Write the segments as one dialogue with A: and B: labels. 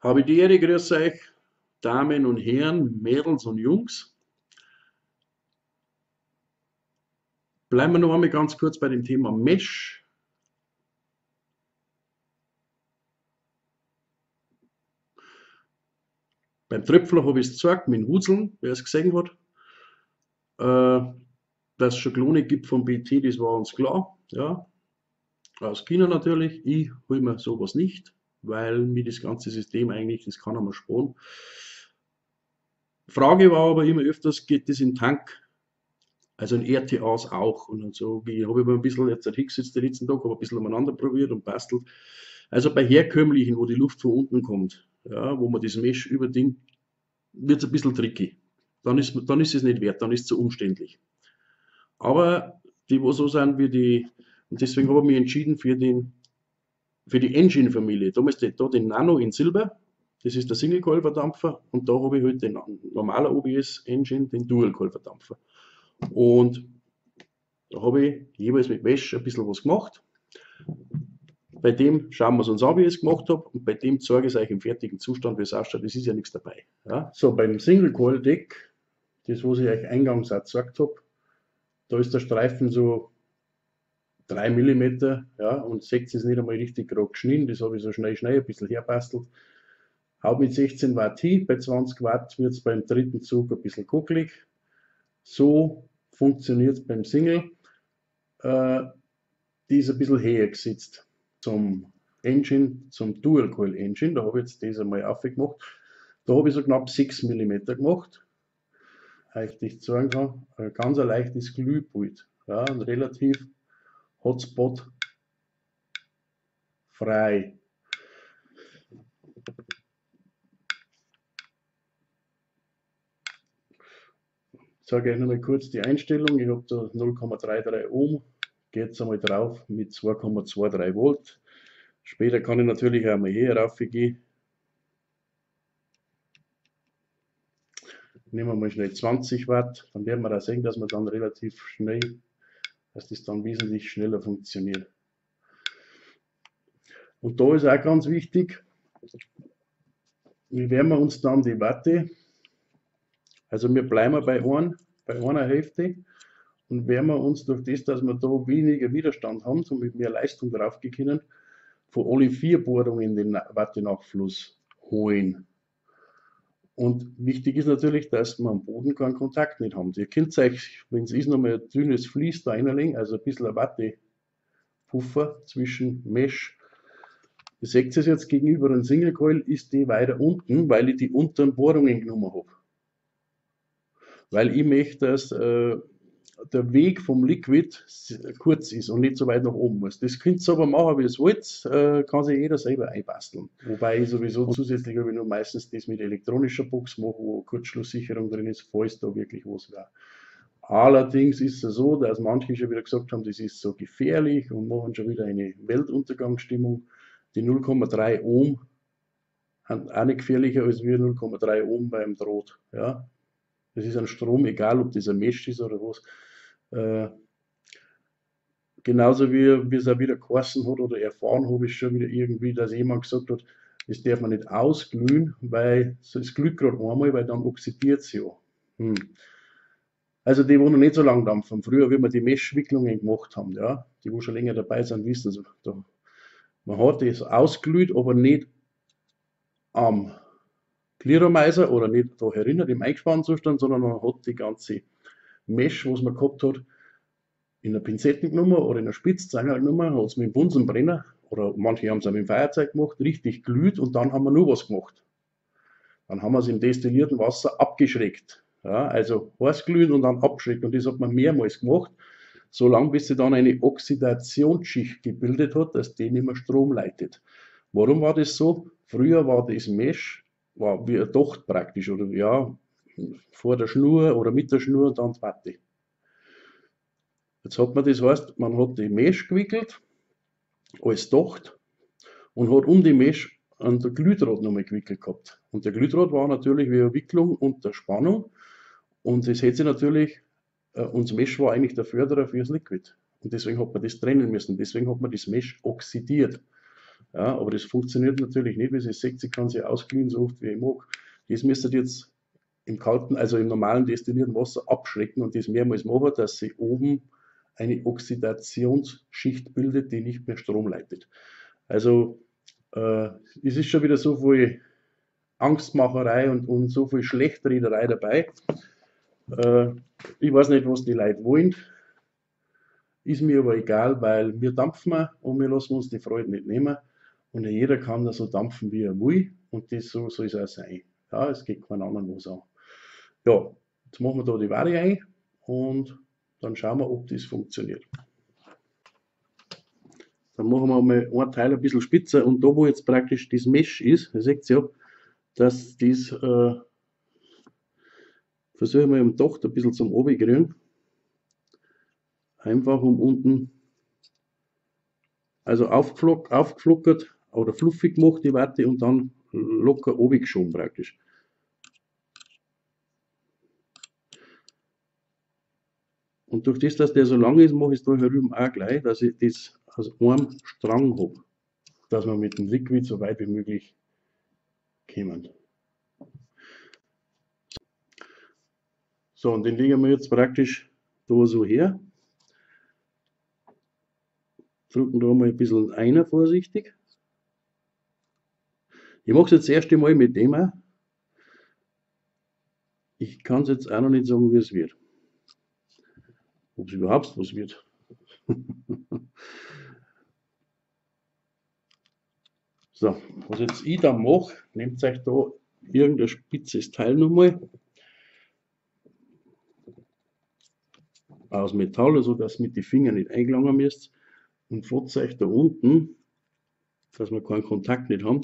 A: Habe ich die Ehre, grüß euch, Damen und Herren, Mädels und Jungs. Bleiben wir noch einmal ganz kurz bei dem Thema Mesh. Beim Tröpfler habe ich es gezeigt, mit dem Wurzeln, wer es gesehen hat. Dass es schon Klone gibt von BT, das war uns klar. Ja. Aus China natürlich. Ich hole mir sowas nicht, weil mir das ganze System eigentlich, das kann man sparen. Frage war aber immer öfters, geht das in Tank? Also in RTAs auch. Und so habe ich mir ein bisschen jetzt hingesetzt den letzten Tag, habe ein bisschen umeinander probiert und bastelt. Also bei herkömmlichen, wo die Luft von unten kommt, ja, wo man das Mesh über Ding, wird es ein bisschen tricky. Dann ist es nicht wert, dann ist es zu umständlich. Aber die, wo so sind wie die, und deswegen habe ich mich entschieden für die Engine-Familie. Damals da den Nano in Silber, das ist der Single-Coil-Verdampfer, und da habe ich halt den normalen OBS-Engine, den Dual-Coil-Verdampfer. Und da habe ich jeweils mit Mesh ein bisschen was gemacht. Bei dem schauen wir es uns an, wie ich es gemacht habe, und bei dem zeige ich es euch im fertigen Zustand, wie es ausschaut. Es ist ja nichts dabei. Ja? So, beim Single Coil Deck, das, was ich euch eingangs auch gezeigt habe, da ist der Streifen so 3 mm, ja, und 6 ist nicht einmal richtig gerade geschnitten, das habe ich so schnell ein bisschen herbastelt. Hau mit 16 Watt hin, bei 20 Watt wird es beim dritten Zug ein bisschen kuckelig. So funktioniert es beim Single. Die ist ein bisschen höher gesetzt zum Engine, zum Dual Coil Engine. Da habe ich jetzt das einmal aufgemacht. Da habe ich so knapp 6 mm gemacht. Euch das zeigen kann. Ein ganz ein leichtes Glühbild. Ja, ein relativ Hotspot frei. Ich sage euch nochmal kurz die Einstellung. Ich habe da 0,33 Ohm. Geht jetzt einmal drauf mit 2,23 Volt. Später kann ich natürlich auch mal hier raufgehen. Nehmen wir mal schnell 20 Watt, dann werden wir auch sehen, dass man dann relativ schnell, dass das dann wesentlich schneller funktioniert. Und da ist auch ganz wichtig, wie werden wir uns dann die Watte, also wir bleiben bei einer Hälfte, und werden wir uns durch das, dass wir da weniger Widerstand haben, somit mehr Leistung drauf können, von alle 4 Bohrungen den Wattenachfluss holen. Und wichtig ist natürlich, dass wir am Boden keinen Kontakt nicht haben. Ihr könnt euch, wenn es ist, nochmal ein dünnes Vlies da reinlegen, also ein bisschen ein Wattepuffer zwischen Mesh. Ihr seht es jetzt gegenüber einem Single Coil, ist die weiter unten, weil ich die unteren Bohrungen genommen habe. Weil ich möchte, dass der Weg vom Liquid kurz ist und nicht so weit nach oben muss. Das könnt ihr aber machen, wie ihr es wollt, kann sich jeder selber einbasteln. Wobei ich sowieso zusätzlich habe ich nur meistens das mit elektronischer Box mache, wo Kurzschlusssicherung drin ist, falls da wirklich was wäre. Allerdings ist es so, dass manche schon wieder gesagt haben, das ist so gefährlich und machen schon wieder eine Weltuntergangsstimmung. Die 0,3 Ohm sind auch nicht gefährlicher als wir 0,3 Ohm beim Draht. Ja? Das ist ein Strom, egal ob das ein Mesh ist oder was. Genauso wie es auch wieder geheißen hat oder erfahren habe ich schon wieder irgendwie, dass jemand gesagt hat, das darf man nicht ausglühen, weil es glüht gerade einmal, weil dann oxidiert es ja. Also die, die noch nicht so lange dampfen, früher, wie wir die Meshwicklungen gemacht haben, ja, die, wo schon länger dabei sind, wissen es. Man hat das ausglüht, aber nicht am Clearomizer oder nicht da herinnen im eingespannten Zustand, sondern man hat die ganze Mesh, was man gehabt hat, in einer Pinzetten genommen oder in einer Spitzzange genommen, hat es mit dem Bunsenbrenner oder manche haben es auch mit dem Feuerzeug gemacht, richtig glüht, und dann haben wir nur was gemacht. Dann haben wir es im destillierten Wasser abgeschreckt. Ja, also heiß glühen und dann abschrecken, und das hat man mehrmals gemacht, solange bis sie dann eine Oxidationsschicht gebildet hat, dass die nicht mehr Strom leitet. Warum war das so? Früher war das Mesh war wie ein Docht praktisch, oder ja, vor der Schnur oder mit der Schnur und dann die Watte. Jetzt hat man das heißt, man hat die Mesh gewickelt als Docht und hat um die Mesh an der Glühdraht nochmal gewickelt gehabt. Und der Glühdraht war natürlich wie eine Wicklung unter Spannung, und das hätte sich natürlich, und das Mesh war eigentlich der Förderer für das Liquid. Und deswegen hat man das trennen müssen. Deswegen hat man das Mesh oxidiert. Ja, aber das funktioniert natürlich nicht, wie ihr seht, ich kann sie ausglühen, so oft wie ich mag. Das müsst ihr jetzt im kalten, also im normalen destillierten Wasser abschrecken und das mehrmals machen, dass sie oben eine Oxidationsschicht bildet, die nicht mehr Strom leitet. Also es ist schon wieder so viel Angstmacherei und so viel Schlechtrederei dabei. Ich weiß nicht, was die Leute wollen. Ist mir aber egal, weil wir dampfen und wir lassen uns die Freude nicht nehmen. Und jeder kann da so dampfen, wie er will. Und das so soll es auch sein. Ja, es geht keinen anderen was an. Ja, jetzt machen wir da die Ware ein und dann schauen wir, ob das funktioniert. Dann machen wir mal einen Teil ein bisschen spitzer und da, wo jetzt praktisch das Mesh ist, ihr seht ja, dass das versuche ich mal am Docht ein bisschen zum oben kriegen. Einfach um unten, also aufgeflockert oder fluffig gemacht die Watte und dann locker oben geschoben praktisch. Und durch das, dass der so lang ist, mache ich es da herüben auch gleich, dass ich das aus einem Strang habe. Dass wir mit dem Liquid so weit wie möglich kommen. So, und den legen wir jetzt praktisch da so her. Drücken da mal ein bisschen ein, vorsichtig. Ich mache es jetzt das erste Mal mit dem auch. Ich kann es jetzt auch noch nicht sagen, wie es wird. Ob es überhaupt was wird. So, was jetzt ich da mache, nehmt euch da irgendein spitzes Teil nochmal aus Metall, also dass ihr mit den Fingern nicht eingelangen müsst und fahrt euch da unten, dass wir keinen Kontakt nicht haben.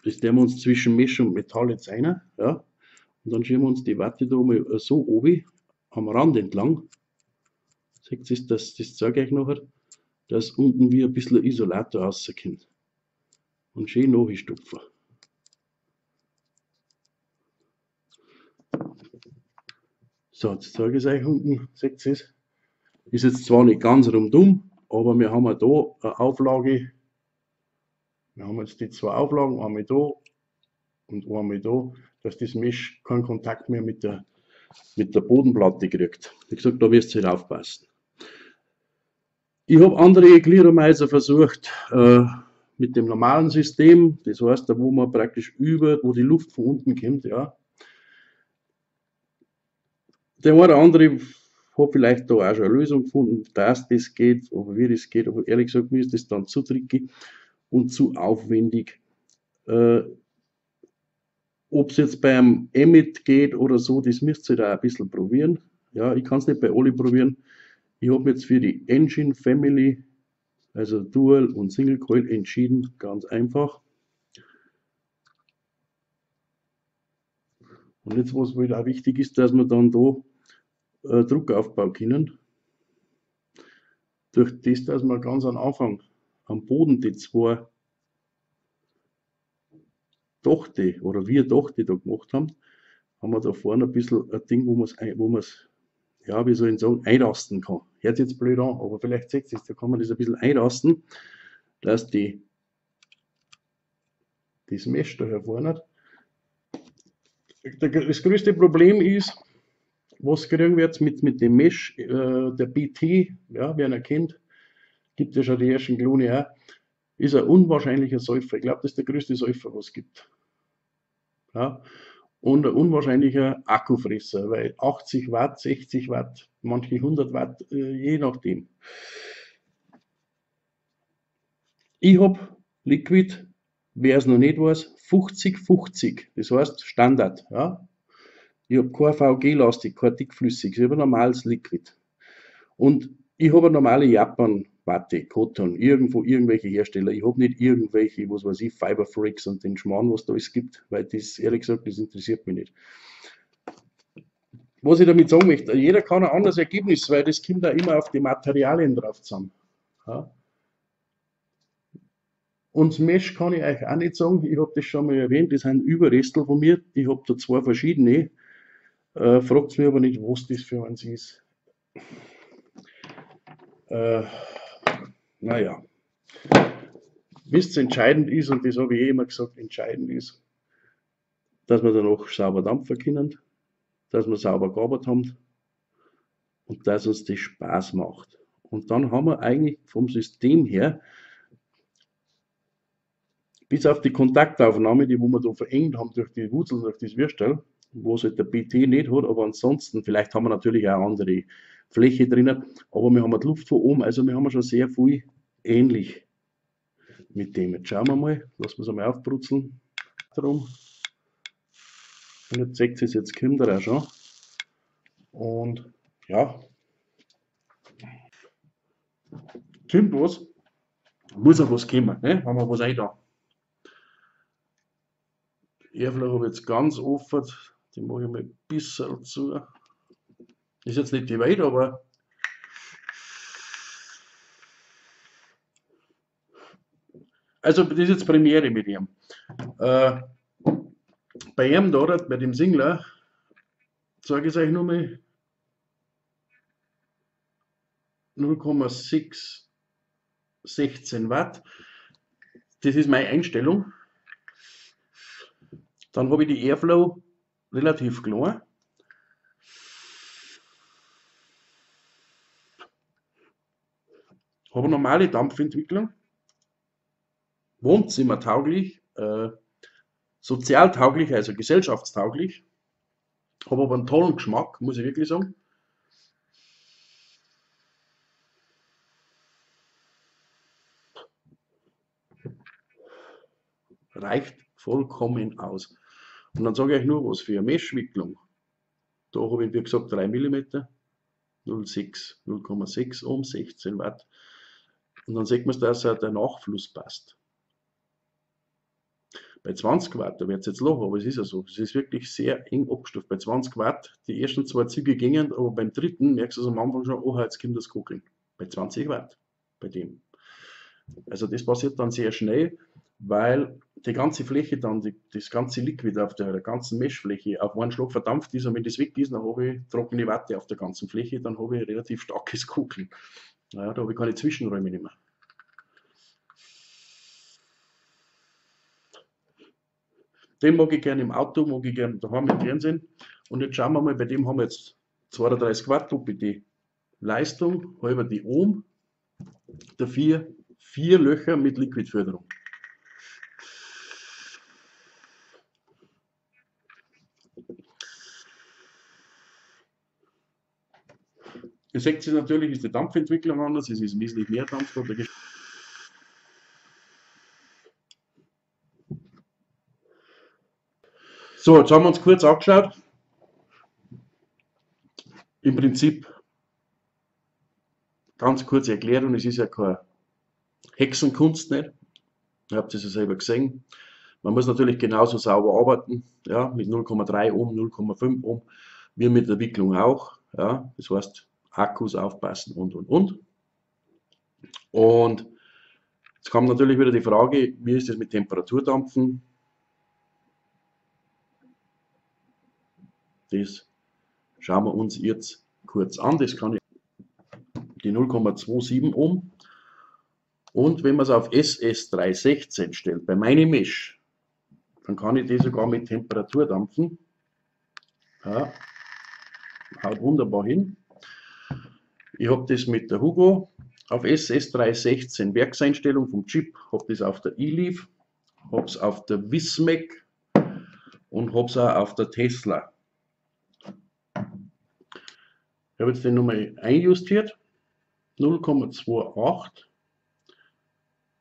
A: Das nehmen wir uns zwischen Mesh und Metall jetzt rein, ja, und dann schieben wir uns die Watte da mal so oben am Rand entlang. Seht ihr, das zeige ich euch nachher, dass unten wie ein bisschen Isolator rauskommt. Und schön nachstopfen. So, jetzt zeige ich es euch unten, seht ihr es? Ist jetzt zwar nicht ganz rundum, aber wir haben ja da eine Auflage. Wir haben jetzt die zwei Auflagen, einmal da und einmal da, dass das Mesh keinen Kontakt mehr mit der Bodenplatte kriegt. Wie gesagt, da müsst ihr halt aufpassen. Ich habe andere Clearomizer versucht mit dem normalen System, das heißt, da wo man praktisch wo die Luft von unten kommt, ja. Der eine oder andere hat vielleicht da auch schon eine Lösung gefunden, dass das geht, aber wie das geht, aber ehrlich gesagt, mir ist das dann zu tricky und zu aufwendig. Ob es jetzt beim Emmet geht oder so, das müsst ihr da ein bisschen probieren. Ja, ich kann es nicht bei alle probieren. Ich habe jetzt für die Engine Family, also Dual und Single Coil, entschieden, ganz einfach. Und jetzt, was halt auch wichtig ist, dass wir dann da Druckaufbau können. Durch das, dass wir ganz am Anfang am Boden die zwei Dochte oder wir Dochte da gemacht haben, haben wir da vorne ein bisschen ein Ding, wo man es, ja, wie soll ich sagen, einrasten kann. Hört sich jetzt blöd an, aber vielleicht seht ihr es, da kann man das ein bisschen einrasten, dass das Mesh da hervorne. Das größte Problem ist, was kriegen wir jetzt mit dem Mesh, der BT, ja, wer ihn kennt, gibt ja schon die ersten Klone auch, ist ein unwahrscheinlicher Säufer. Ich glaube, das ist der größte Säufer, was es gibt. Ja, und ein unwahrscheinlicher Akkufresser, weil 80 Watt, 60 Watt, manche 100 Watt, je nachdem. Ich habe Liquid, wer es noch nicht weiß, 50-50, das heißt Standard. Ja. Ich habe kein VG-lastig, kein dickflüssiges, ich habe ein normales Liquid. Und ich habe eine normale Japan-Watte, Cotton, irgendwelche Hersteller. Ich habe nicht irgendwelche, was weiß ich, Fiberfreaks und den Schmarrn, was da alles gibt, weil das, ehrlich gesagt, das interessiert mich nicht. Was ich damit sagen möchte, jeder kann ein anderes Ergebnis, weil das kommt da immer auf die Materialien drauf zusammen. Ja. Und das Mesh kann ich euch auch nicht sagen, ich habe das schon mal erwähnt, das sind Überrestel von mir, ich habe da zwei verschiedene, fragt mich aber nicht, was das für eins ist. Naja, Wisst ihr, entscheidend ist, und das habe ich eh immer gesagt, entscheidend ist, dass wir danach sauber dampfen können, dass wir sauber gearbeitet haben und dass uns das Spaß macht. Und dann haben wir eigentlich vom System her, bis auf die Kontaktaufnahme, die wo wir da verengt haben durch die Wurzeln, durch das Würstel, wo es halt der BT nicht hat, aber ansonsten, vielleicht haben wir natürlich auch eine andere Fläche drinnen, aber wir haben die Luft von oben, also wir haben schon sehr viel ähnlich mit dem. Jetzt schauen wir mal, lassen wir es einmal aufbrutzeln. Darum. Und jetzt seht ihr es, jetzt kommt er auch schon. Und ja, kommt was, muss auch was kommen, ne? Haben wir was ein da. Airflow habe ich jetzt ganz offen, die mache ich mal ein bisschen zu. Ist jetzt nicht die weit, aber also das ist jetzt Premiere mit ihm. Bei ihm dort, bei dem Singler, sage ich euch nur mal 0,616 Watt. Das ist meine Einstellung. Dann habe ich die Airflow relativ klein. Habe eine normale Dampfentwicklung. Wohnzimmertauglich, sozialtauglich, also gesellschaftstauglich. Habe aber einen tollen Geschmack, muss ich wirklich sagen. Reicht vollkommen aus. Und dann sage ich euch nur was für eine Meshwicklung. Da habe ich, wie gesagt, 3 mm, 0,6 Ohm, 16 Watt. Und dann sieht man, dass der Nachfluss passt. Bei 20 Watt, da wird es jetzt lachen, aber es ist ja so. Es ist wirklich sehr eng abgestuft. Bei 20 Watt, die ersten 2 Züge gingen, aber beim dritten merkst du es am Anfang schon, oh, jetzt kommt das Kugeln. Bei 20 Watt, bei dem. Also das passiert dann sehr schnell, weil die ganze Fläche dann, das ganze Liquid auf der ganzen Meshfläche auf einen Schlag verdampft ist und wenn das weg ist, dann habe ich trockene Watte auf der ganzen Fläche, dann habe ich relativ starkes Kugeln. Naja, da habe ich keine Zwischenräume mehr. Den mag ich gerne im Auto, mag ich gerne daheim mit Fernsehen. Und jetzt schauen wir mal, bei dem haben wir jetzt 32 Watt doppelte Leistung, halber die Ohm, dafür 4 Löcher mit Liquidförderung. Ihr seht es natürlich, ist die Dampfentwicklung anders, es ist wesentlich mehr Dampf da. So, jetzt haben wir uns kurz angeschaut. Im Prinzip, ganz kurze Erklärung, es ist ja keine Hexenkunst nicht. Ihr habt es ja selber gesehen. Man muss natürlich genauso sauber arbeiten, ja, mit 0,3 Ohm, 0,5 Ohm, wie mit der Wicklung auch. Ja, das heißt, Akkus aufpassen und. Und jetzt kommt natürlich wieder die Frage, wie ist es mit Temperaturdampfen? Das schauen wir uns jetzt kurz an. Das kann ich die 0,27 Ohm. Und wenn man es auf SS316 stellt, bei meinem Mesh, dann kann ich das sogar mit Temperatur dampfen. Ja, haut wunderbar hin. Ich habe das mit der Hugo auf SS316 Werkseinstellung vom Chip, habe das auf der eLeaf, habe es auf der Wismec und habe es auch auf der Tesla. Ich habe jetzt den nochmal einjustiert, 0,28,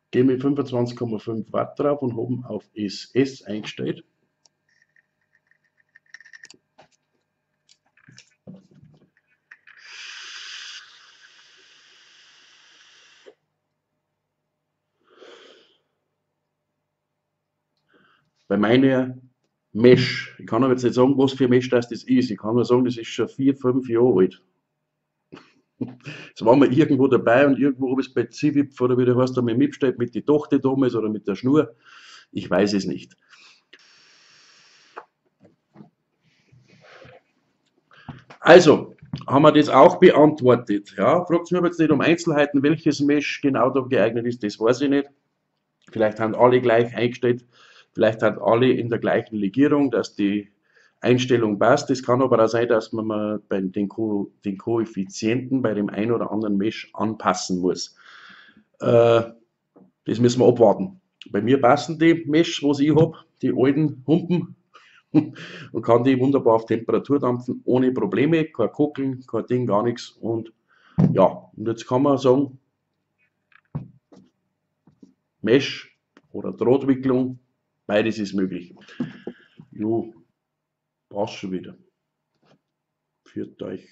A: gehe mit 25,5 Watt drauf und habe auf SS eingestellt. Bei meiner Mesh, ich kann aber jetzt nicht sagen, was für Mesh das ist. Ich kann nur sagen, das ist schon 4, 5 Jahre alt. Jetzt waren wir irgendwo dabei und irgendwo habe ich es bei Zivip oder wie der heißt, einmal mitgestellt mit der Tochter damals oder mit der Schnur. Ich weiß es nicht. Also, haben wir das auch beantwortet. Ja, fragt mich aber jetzt nicht um Einzelheiten, welches Mesh genau da geeignet ist, das weiß ich nicht. Vielleicht haben alle gleich eingestellt, vielleicht haben alle in der gleichen Legierung, dass die Einstellung passt. Es kann aber auch sein, dass man mal den Koeffizienten bei dem einen oder anderen Mesh anpassen muss. Das müssen wir abwarten. Bei mir passen die Mesh, was ich habe, die alten Humpen, und kann die wunderbar auf Temperatur dampfen, ohne Probleme, kein Kockeln, kein Ding, gar nichts. Und ja, und jetzt kann man sagen, Mesh oder Drahtwicklung, beides ist möglich. Jo, passt schon wieder. Führt euch.